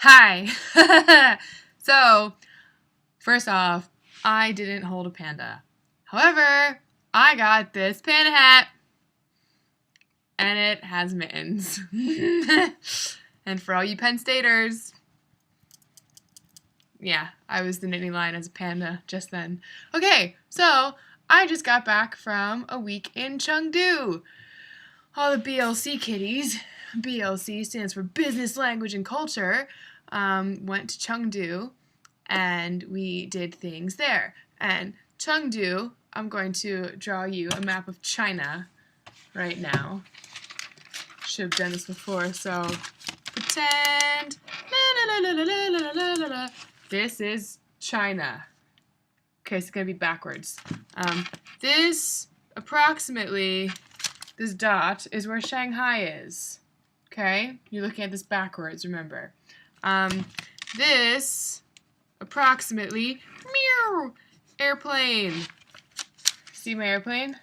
Hi! So, first off, I didn't hold a panda. However, I got this panda hat, and it has mittens. And for all you Penn Staters, yeah, I was the knitting line as a panda just then. Okay, so I just got back from a week in Chengdu. All the BLC kiddies, BLC stands for Business, Language, and Culture, went to Chengdu and we did things there. And Chengdu, I'm going to draw you a map of China right now. Should have done this before, so pretend. This is China. Okay, so it's going to be backwards. This dot is where Shanghai is. Okay? You're looking at this backwards, remember. This, approximately, meow, airplane. See my airplane?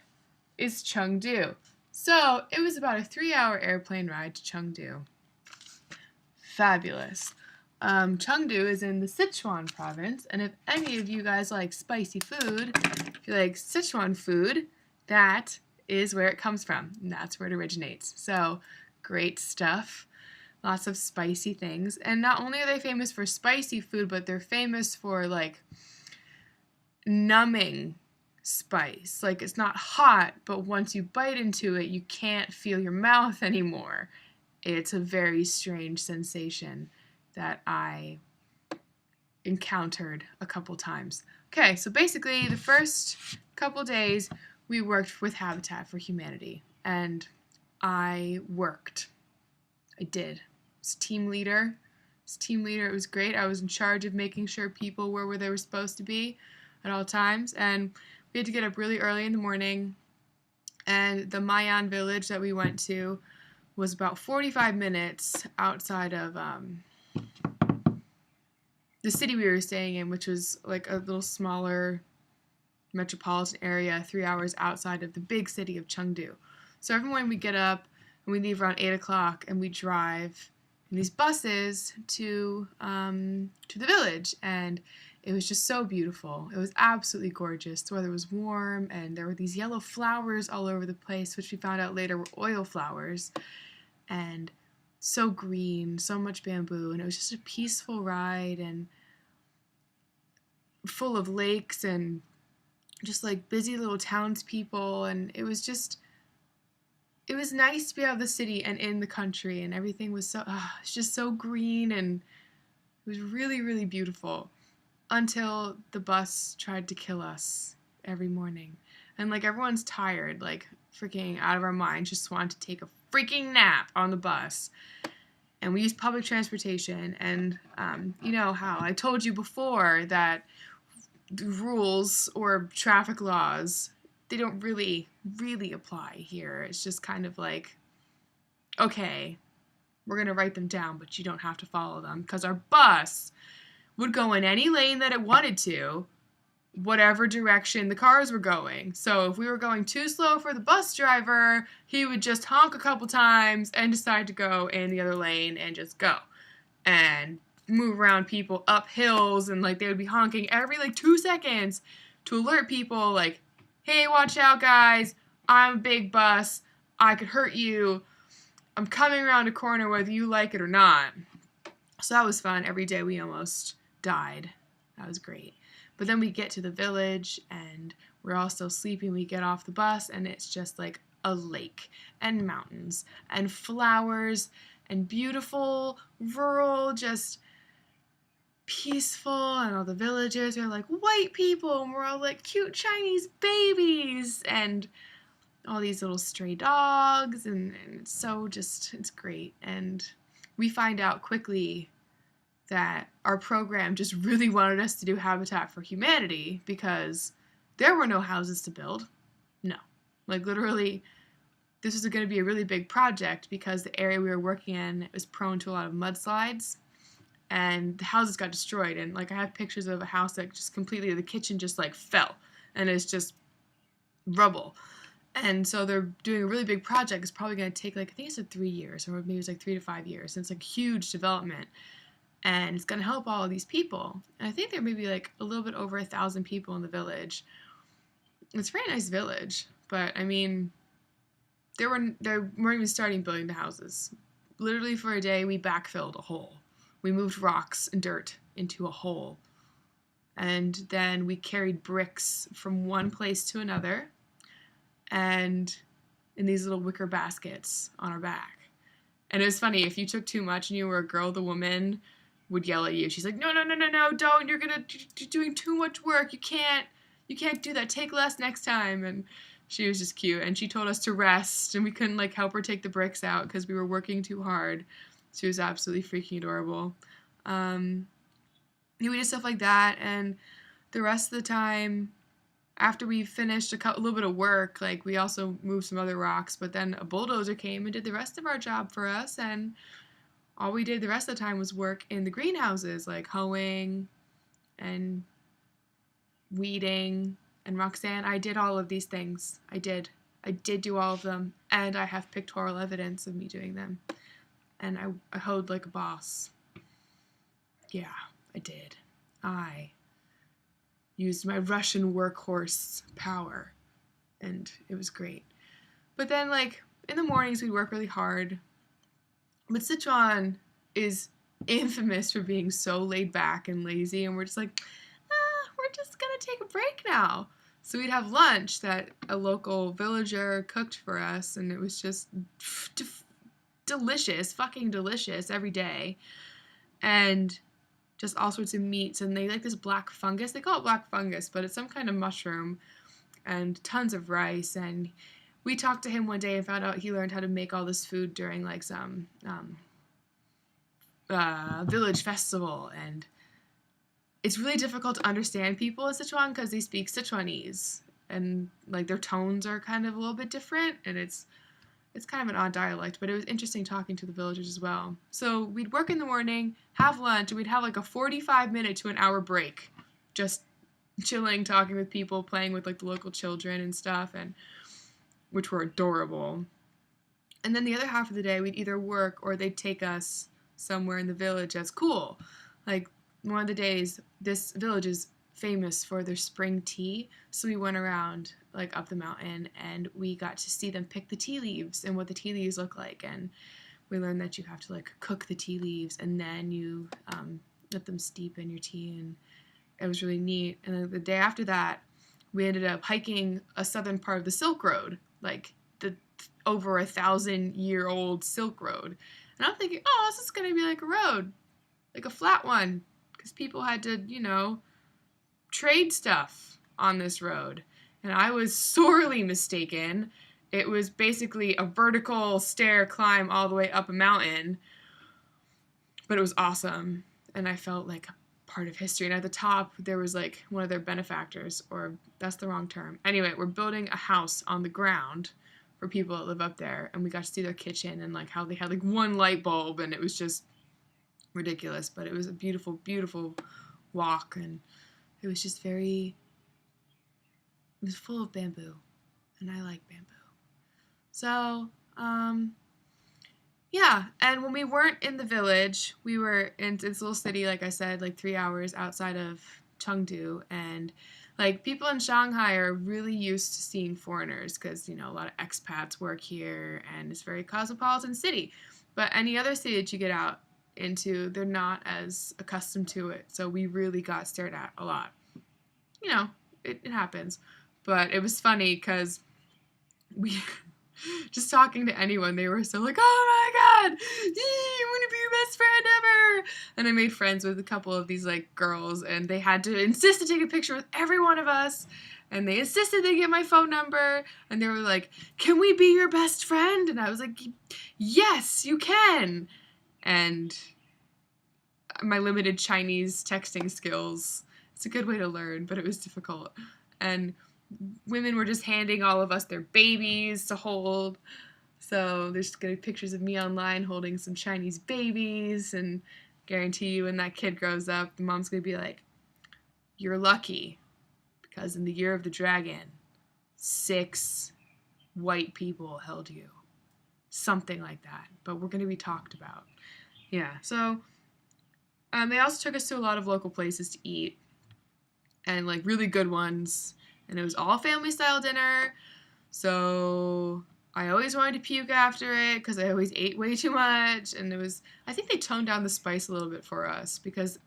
Is Chengdu. So, it was about a 3-hour airplane ride to Chengdu. Fabulous. Chengdu is in the Sichuan province, and if any of you guys like spicy food, if you like Sichuan food, that is where it comes from, and that's where it originates. So, great stuff. Lots of spicy things. And not only are they famous for spicy food, but they're famous for, like, numbing spice. Like, it's not hot, but once you bite into it, you can't feel your mouth anymore. It's a very strange sensation that I encountered a couple times. Okay, so basically the first couple days we worked with Habitat for Humanity, and I worked. I did. I was team leader. It was great. I was in charge of making sure people were where they were supposed to be at all times, and we had to get up really early in the morning, and the Mayan village that we went to was about 45 minutes outside of the city we were staying in, which was like a little smaller metropolitan area 3 hours outside of the big city of Chengdu. So every morning we get up and we leave around 8 o'clock and we drive in these buses to the village, and it was just so beautiful. It was absolutely gorgeous. The weather was warm, and there were these yellow flowers all over the place, which we found out later were oil flowers, and so green, so much bamboo, and it was just a peaceful ride and full of lakes and just like busy little townspeople, and it was nice to be out of the city and in the country, and everything was it's just so green, and it was really, really beautiful until the bus tried to kill us every morning. And like everyone's tired, like freaking out of our minds, just want to take a freaking nap on the bus. And we used public transportation, and you know how I told you before that rules or traffic laws, they don't really apply here. It's just kind of like, okay, we're going to write them down, but you don't have to follow them, because our bus would go in any lane that it wanted to, whatever direction the cars were going. So if we were going too slow for the bus driver, he would just honk a couple times and decide to go in the other lane and just go. And move around people up hills, and like they would be honking every like 2 seconds to alert people like, hey, watch out guys, I'm a big bus, I could hurt you, I'm coming around a corner whether you like it or not. So that was fun. Every day we almost died. That was great. But then we get to the village and we're all still sleeping. We get off the bus and it's just like a lake and mountains and flowers and beautiful, rural, just peaceful, and all the villagers are like white people, and we're all like cute Chinese babies, and all these little stray dogs, and it's so just, it's great. And we find out quickly that our program just really wanted us to do Habitat for Humanity because there were no houses to build. No. Like literally, this was going to be a really big project because the area we were working in was prone to a lot of mudslides, and the houses got destroyed. And like I have pictures of a house that just completely, the kitchen just like fell and it's just rubble. And so they're doing a really big project. It's probably going to take like, I think it said 3 years, or maybe it's like 3 to 5 years. And it's like huge development. and it's going to help all of these people. And I think there may be like a little bit over 1,000 people in the village. It's a very nice village, but I mean, they weren't even starting building the houses. Literally for a day, we backfilled a hole. We moved rocks and dirt into a hole. And then we carried bricks from one place to another, and in these little wicker baskets on our back. And it was funny, if you took too much and you were a girl, the woman would yell at you. She's like, no, don't. You're doing too much work. You can't do that. Take less next time. And she was just cute. And she told us to rest, and we couldn't like help her take the bricks out because we were working too hard. She was absolutely freaking adorable. We did stuff like that, and the rest of the time, after we finished a little bit of work, like we also moved some other rocks, but then a bulldozer came and did the rest of our job for us, and all we did the rest of the time was work in the greenhouses, like hoeing and weeding. And Roxanne, I did all of these things. I did do all of them, and I have pictorial evidence of me doing them. And I hoed like a boss. Yeah, I did. I used my Russian workhorse power, and it was great. But then, like, in the mornings, we'd work really hard. But Sichuan is infamous for being so laid back and lazy, and we're just like, we're just gonna take a break now. So we'd have lunch that a local villager cooked for us, and it was just delicious, fucking delicious every day. And just all sorts of meats, and they like this black fungus. They call it black fungus, but it's some kind of mushroom, and tons of rice. And we talked to him one day and found out he learned how to make all this food during like some village festival. And it's really difficult to understand people in Sichuan because they speak Sichuanese, and like their tones are kind of a little bit different, and it's kind of an odd dialect, but it was interesting talking to the villagers as well. So we'd work in the morning, have lunch, and we'd have like a 45-minute to an hour break, just chilling, talking with people, playing with like the local children and stuff, and which were adorable. And then the other half of the day, we'd either work or they'd take us somewhere in the village that's cool. Like one of the days, this village is famous for their spring tea, so we went around like up the mountain and we got to see them pick the tea leaves and what the tea leaves look like. And we learned that you have to like cook the tea leaves and then you let them steep in your tea, and it was really neat. And then the day after that, we ended up hiking a southern part of the Silk Road, like the over 1,000-year-old Silk Road. And I'm thinking, oh, this is going to be like a road, like a flat one, because people had to, trade stuff on this road. And I was sorely mistaken. It was basically a vertical stair climb all the way up a mountain, but it was awesome. And I felt like a part of history. And at the top, there was like one of their benefactors, or that's the wrong term. Anyway, we're building a house on the ground for people that live up there. And we got to see their kitchen and like how they had like one light bulb, and it was just ridiculous. But it was a beautiful, beautiful walk. And it was just it was full of bamboo, and I like bamboo. So, yeah, and when we weren't in the village, we were in this little city, like I said, like 3 hours outside of Chengdu, and like people in Shanghai are really used to seeing foreigners because, a lot of expats work here, and it's a very cosmopolitan city. But any other city that you get out into, they're not as accustomed to it, so we really got stared at a lot. It happens. But it was funny because we, just talking to anyone, they were so like, oh my god, I'm gonna be your best friend ever. And I made friends with a couple of these like girls, and they had to insist to take a picture with every one of us. And they insisted they get my phone number, and they were like, can we be your best friend? And I was like, yes, you can. And my limited Chinese texting skills, it's a good way to learn, but it was difficult. And women were just handing all of us their babies to hold. So there's going to be pictures of me online holding some Chinese babies, and guarantee you when that kid grows up, the mom's going to be like, you're lucky, because in the year of the dragon, 6 white people held you. Something like that. But we're going to be talked about. Yeah, so They also took us to a lot of local places to eat, and like really good ones. And it was all family style dinner. So I always wanted to puke after it because I always ate way too much. And I think they toned down the spice a little bit for us because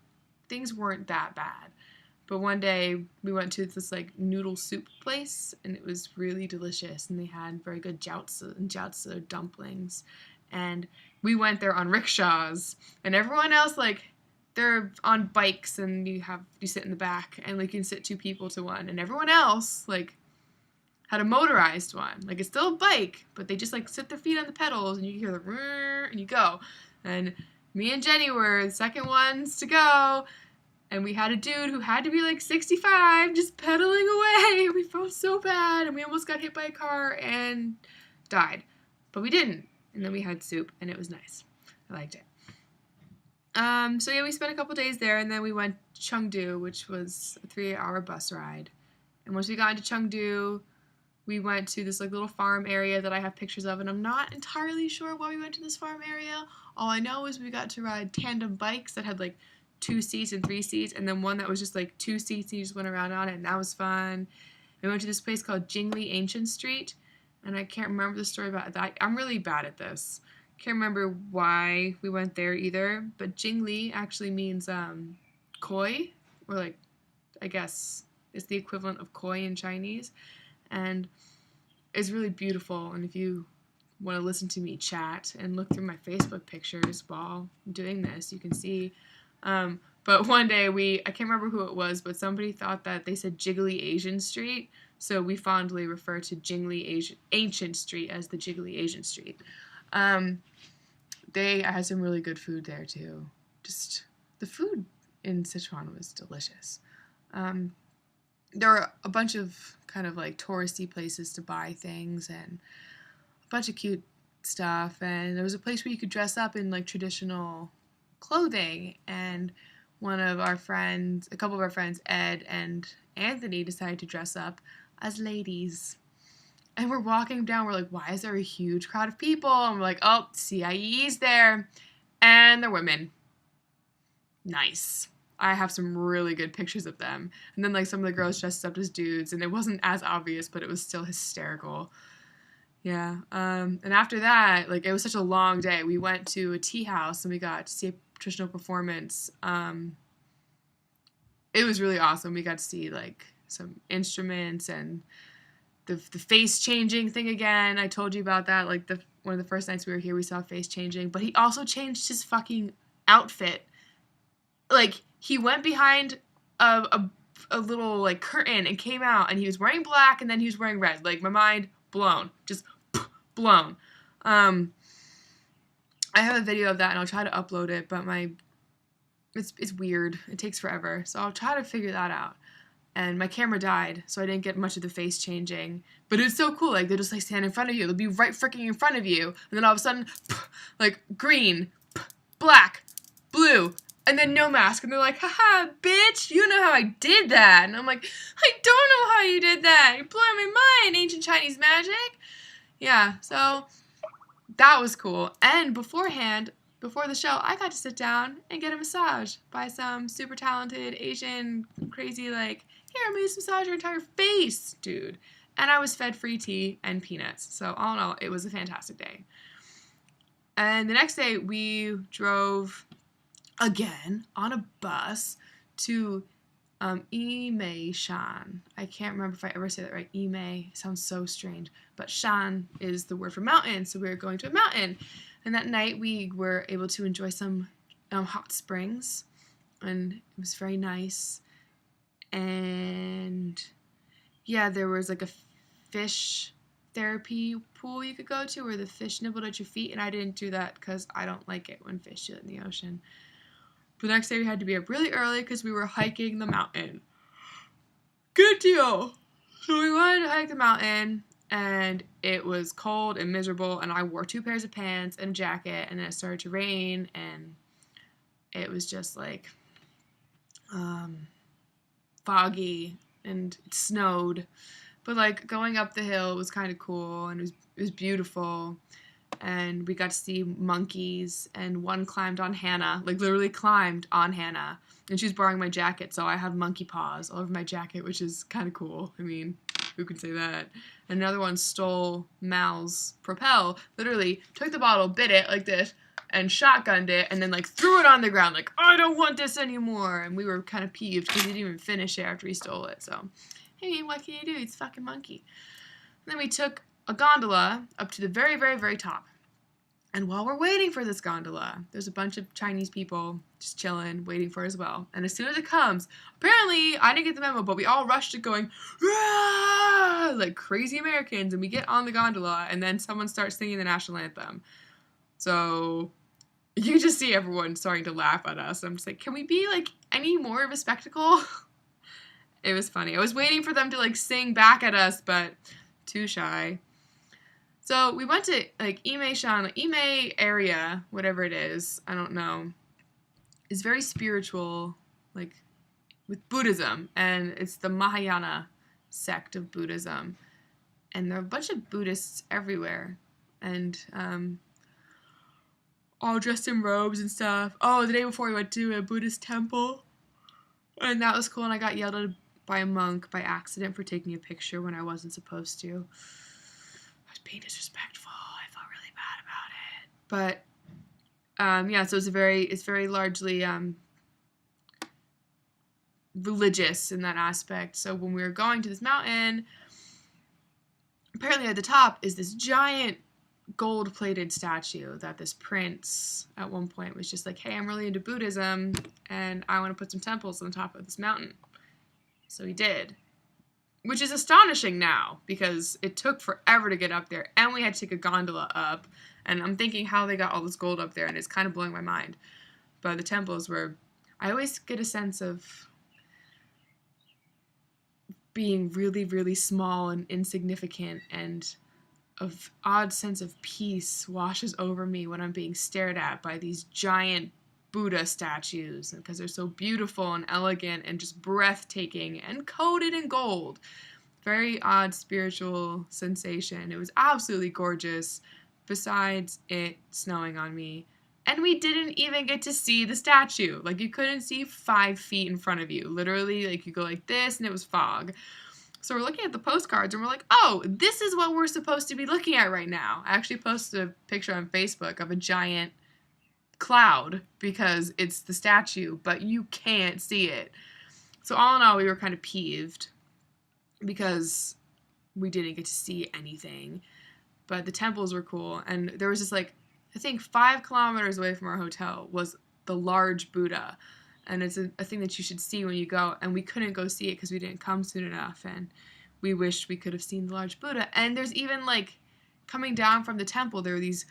things weren't that bad. But one day we went to this like noodle soup place and it was really delicious. And they had very good jiaozi dumplings. And we went there on rickshaws. And everyone else, like, they're on bikes and you sit in the back and like you can sit two people to one. And everyone else, like, had a motorized one. Like, it's still a bike, but they just like sit their feet on the pedals and you hear the and you go. And me and Jenny were the second ones to go. And we had a dude who had to be like 65 just pedaling away. We felt so bad and we almost got hit by a car and died. But we didn't. And then we had soup and it was nice. I liked it. So yeah, we spent a couple days there and then we went to Chengdu, which was a 3-hour bus ride. And once we got into Chengdu, we went to this like little farm area that I have pictures of, and I'm not entirely sure why we went to this farm area. All I know is we got to ride tandem bikes that had like 2 seats and 3 seats, and then one that was just like 2 seats and you just went around on it, and that was fun. We went to this place called Jingli Ancient Street, and I can't remember the story about that. I'm really bad at this. Can't remember why we went there either, but Jingli actually means koi, or like, I guess it's the equivalent of koi in Chinese, and it's really beautiful. And if you want to listen to me chat and look through my Facebook pictures while I'm doing this, you can see. But one day I can't remember who it was, but somebody thought that they said Jiggly Asian Street, so we fondly refer to Jingli Ancient Street as the Jiggly Asian Street. I had some really good food there too. Just the food in Sichuan was delicious. There were a bunch of kind of like touristy places to buy things and a bunch of cute stuff, and there was a place where you could dress up in like traditional clothing, and a couple of our friends, Ed and Anthony, decided to dress up as ladies. And we're walking down, we're like, why is there a huge crowd of people? And we're like, oh, CIE's there. And they're women. Nice. I have some really good pictures of them. And then like some of the girls dressed up as dudes, and it wasn't as obvious, but it was still hysterical. Yeah. And after that, like, it was such a long day. We went to a tea house and we got to see a traditional performance. It was really awesome. We got to see like some instruments and the face changing thing again. I told you about that. Like one of the first nights we were here, we saw face changing, but he also changed his fucking outfit. Like, he went behind a little like curtain and came out, and he was wearing black and then he was wearing red. Like, my mind blown, just blown. I have a video of that and I'll try to upload it, but it's weird. It takes forever, so I'll try to figure that out. And my camera died, so I didn't get much of the face changing. But it was so cool. Like, they'll just like stand in front of you. They'll be right freaking in front of you, and then all of a sudden, like, green, black, blue, and then no mask. And they're like, haha, bitch, you know how I did that. And I'm like, I don't know how you did that. You're blowing my mind, ancient Chinese magic. Yeah, so that was cool. And before the show, I got to sit down and get a massage by some super talented Asian crazy, like, here, I'm going to massage your entire face, dude. And I was fed free tea and peanuts. So all in all, it was a fantastic day. And the next day, we drove again on a bus to Yimei Shan. I can't remember if I ever say that right. Yimei sounds so strange. But Shan is the word for mountain, so we were going to a mountain. And that night we were able to enjoy some hot springs, and it was very nice. And yeah, there was like a fish therapy pool you could go to where the fish nibbled at your feet, and I didn't do that because I don't like it when fish shit in the ocean. But the next day we had to be up really early because we were hiking the mountain. Good deal. So we wanted to hike the mountain, and it was cold and miserable, and I wore 2 pairs of pants and a jacket, and then it started to rain, and it was just like foggy, and it snowed. But like going up the hill was kind of cool, and it was beautiful. and we got to see monkeys, and one climbed on Hannah, like literally climbed on Hannah, and she was borrowing my jacket, so I have monkey paws all over my jacket, which is kind of cool. I mean, who can say that? Another one stole Mal's Propel, literally took the bottle, bit it like this, and shotgunned it, and then like threw it on the ground like, I don't want this anymore, and we were kind of peeved because he didn't even finish it after he stole it, so, hey, what can you do? He's a fucking monkey. And then we took a gondola up to the very, very, very top. And while we're waiting for this gondola, there's a bunch of Chinese people just chilling, waiting for it as well. And as soon as it comes, apparently, I didn't get the memo, but we all rushed it going, Rah! Like crazy Americans. And we get on the gondola, and then someone starts singing the national anthem. So you can just see everyone starting to laugh at us. I'm just like, can we be like any more of a spectacle? It was funny. I was waiting for them to like sing back at us, but too shy. So we went to like Ime area, whatever it is, I don't know, is very spiritual, like with Buddhism, and it's the Mahayana sect of Buddhism, and there are a bunch of Buddhists everywhere, and all dressed in robes and stuff. Oh, the day before we went to a Buddhist temple, and that was cool, and I got yelled at by a monk by accident for taking a picture when I wasn't supposed to. I was being disrespectful. I felt really bad about it. But yeah, so it's very largely religious in that aspect. So when we were going to this mountain, apparently at the top is this giant gold-plated statue that this prince at one point was just like, hey, I'm really into Buddhism, and I want to put some temples on the top of this mountain. So he did. Which is astonishing now, because it took forever to get up there, and we had to take a gondola up, and I'm thinking how they got all this gold up there, and it's kind of blowing my mind. But the temples were, I always get a sense of being really, really small and insignificant, and of odd sense of peace washes over me when I'm being stared at by these giant Buddha statues, because they're so beautiful and elegant and just breathtaking and coated in gold. Very odd spiritual sensation. It was absolutely gorgeous, besides it snowing on me. And we didn't even get to see the statue. Like, you couldn't see 5 feet in front of you. Literally, like, you go like this and it was fog. So we're looking at the postcards and we're like, oh, this is what we're supposed to be looking at right now. I actually posted a picture on Facebook of a giant cloud because it's the statue, but you can't see it. So all in all, we were kind of peeved because we didn't get to see anything. But the temples were cool, and there was just like, I think 5 kilometers away from our hotel was the large Buddha, and it's a thing that you should see when you go, and we couldn't go see it because we didn't come soon enough, and we wished we could have seen the large Buddha. And there's even like, coming down from the temple, there were these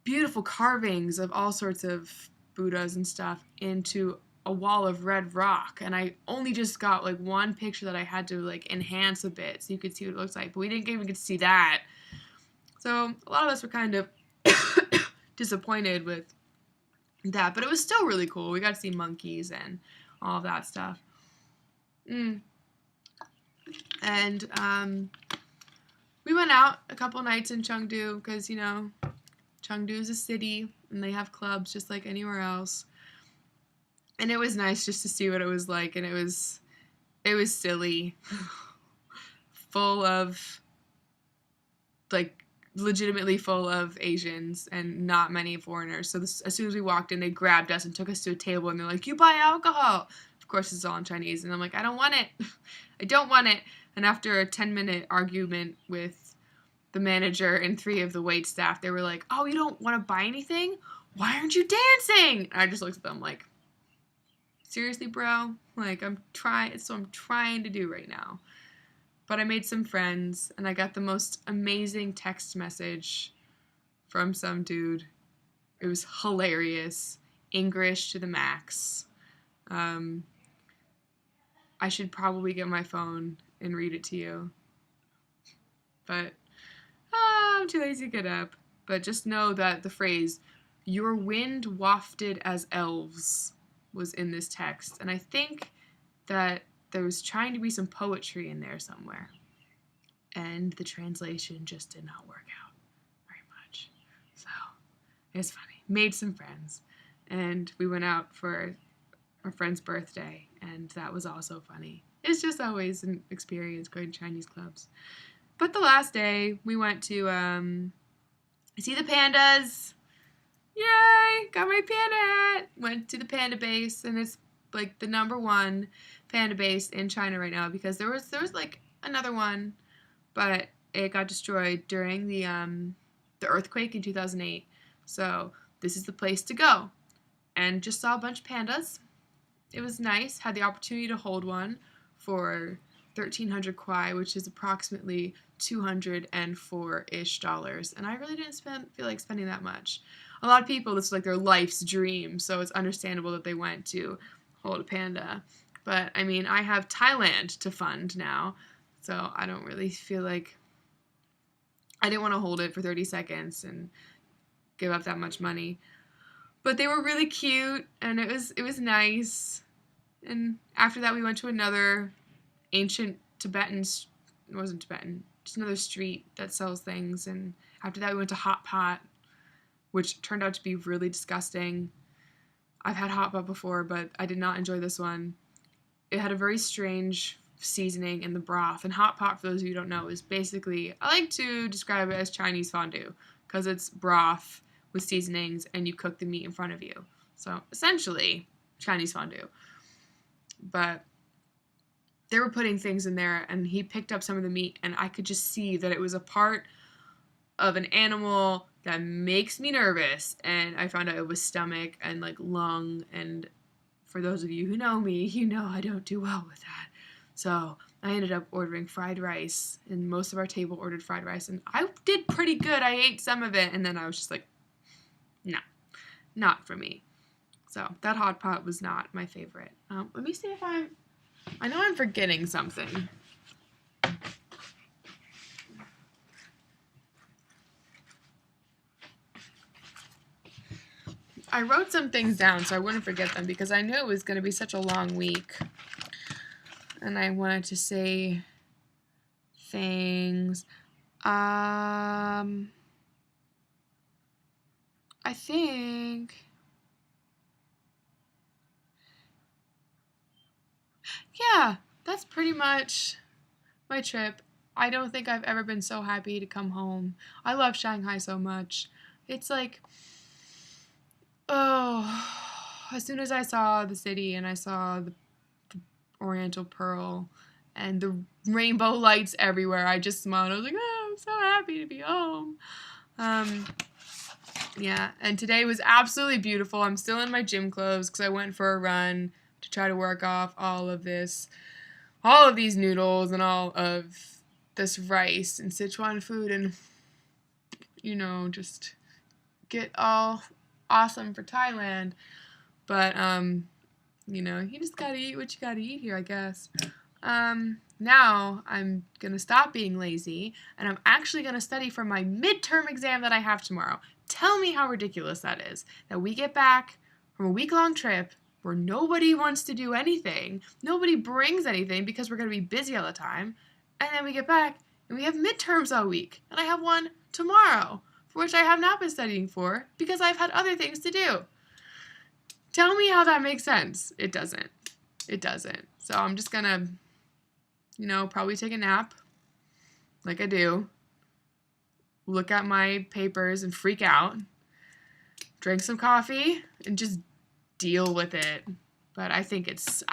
beautiful carvings of all sorts of Buddhas and stuff into a wall of red rock, and I only just got like one picture that I had to like enhance a bit so you could see what it looks like, but we didn't even get to see that. So a lot of us were kind of disappointed with that, but it was still really cool. We got to see monkeys and all of that stuff. And we went out a couple nights in Chengdu because, you know, Chengdu is a city, and they have clubs just like anywhere else. And it was nice just to see what it was like, and it was silly, full of, like, legitimately full of Asians and not many foreigners. So as soon as we walked in, they grabbed us and took us to a table, and they're like, you buy alcohol. Of course, it's all in Chinese, and I'm like, I don't want it. I don't want it. And after a 10-minute argument with the manager and 3 of the wait staff, they were like, oh, you don't want to buy anything? Why aren't you dancing? And I just looked at them like, seriously, bro? Like, it's what I'm trying to do right now. But I made some friends, and I got the most amazing text message from some dude. It was hilarious. English to the max. I should probably get my phone and read it to you. But I'm too lazy to get up. But just know that the phrase, your wind wafted as elves, was in this text. And I think that there was trying to be some poetry in there somewhere. And the translation just did not work out very much. It was funny. Made some friends. And we went out for our friend's birthday, and that was also funny. It's just always an experience going to Chinese clubs. But the last day, we went to see the pandas. Yay! Got my panda hat. Went to the panda base, and it's like the #1 panda base in China right now, because there was like another one, but it got destroyed during the earthquake in 2008. So this is the place to go. And just saw a bunch of pandas. It was nice. Had the opportunity to hold one for 1,300 kwai, which is approximately $204-ish. And I really didn't feel like spending that much. A lot of people, this is like their life's dream, so it's understandable that they went to hold a panda. But, I mean, I have Thailand to fund now, so I don't really feel like I didn't want to hold it for 30 seconds and give up that much money. But they were really cute, and it was nice. And after that, we went to another ancient Tibetan, it wasn't Tibetan, just another street that sells things. And after that, we went to Hot Pot, which turned out to be really disgusting. I've had Hot Pot before, but I did not enjoy this one. It had a very strange seasoning in the broth. And Hot Pot, for those of you who don't know, is basically, I like to describe it as Chinese fondue, because it's broth with seasonings, and you cook the meat in front of you. So, essentially, Chinese fondue. But they were putting things in there, and he picked up some of the meat, and I could just see that it was a part of an animal that makes me nervous. And I found out it was stomach and, like, lung, and for those of you who know me, you know I don't do well with that. So I ended up ordering fried rice, and most of our table ordered fried rice, and I did pretty good. I ate some of it, and then I was just like, no, not for me. So that Hot Pot was not my favorite. Let me see if I know I'm forgetting something. I wrote some things down so I wouldn't forget them, because I knew it was going to be such a long week. And I wanted to say things. I think, yeah, that's pretty much my trip. I don't think I've ever been so happy to come home. I love Shanghai so much. It's like, oh, as soon as I saw the city and I saw the Oriental Pearl and the rainbow lights everywhere, I just smiled. I was like, oh, I'm so happy to be home. Yeah, and today was absolutely beautiful. I'm still in my gym clothes because I went for a run to try to work off all of these noodles and all of this rice and Sichuan food, and, you know, just get all awesome for Thailand. But, you know, you just gotta eat what you gotta eat here, I guess. Now I'm gonna stop being lazy, and I'm actually gonna study for my midterm exam that I have tomorrow. Tell me how ridiculous that is, that we get back from a week-long trip where nobody wants to do anything, nobody brings anything because we're going to be busy all the time, and then we get back and we have midterms all week, and I have one tomorrow, for which I have not been studying for because I've had other things to do. Tell me how that makes sense. It doesn't. It doesn't. So I'm just going to, you know, probably take a nap, like I do, look at my papers and freak out, drink some coffee, and just deal with it. But I think it's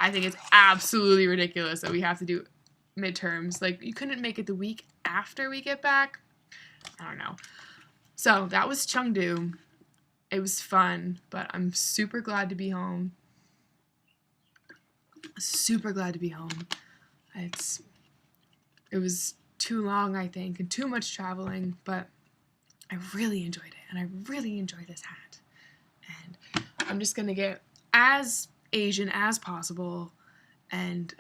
absolutely ridiculous that we have to do midterms. Like, you couldn't make it the week after we get back? I don't know. So that was Chengdu. It was fun, but I'm super glad to be home. Super glad to be home. It was too long, I think, and too much traveling, but I really enjoyed it, and I really enjoy this hat. And I'm just gonna get as Asian as possible, and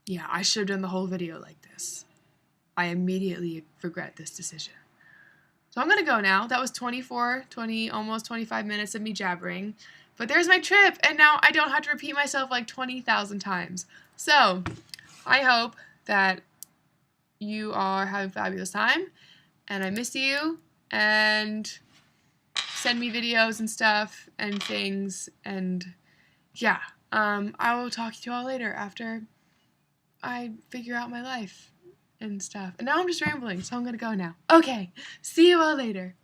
yeah, I should have done the whole video like this. I immediately regret this decision. So I'm gonna go now. That was almost 25 minutes of me jabbering, but there's my trip, and now I don't have to repeat myself like 20,000 times. So I hope that you are having a fabulous time, and I miss you, and send me videos and stuff and things. And yeah, I will talk to you all later after I figure out my life and stuff. And now I'm just rambling, so I'm gonna go now. Okay, see you all later.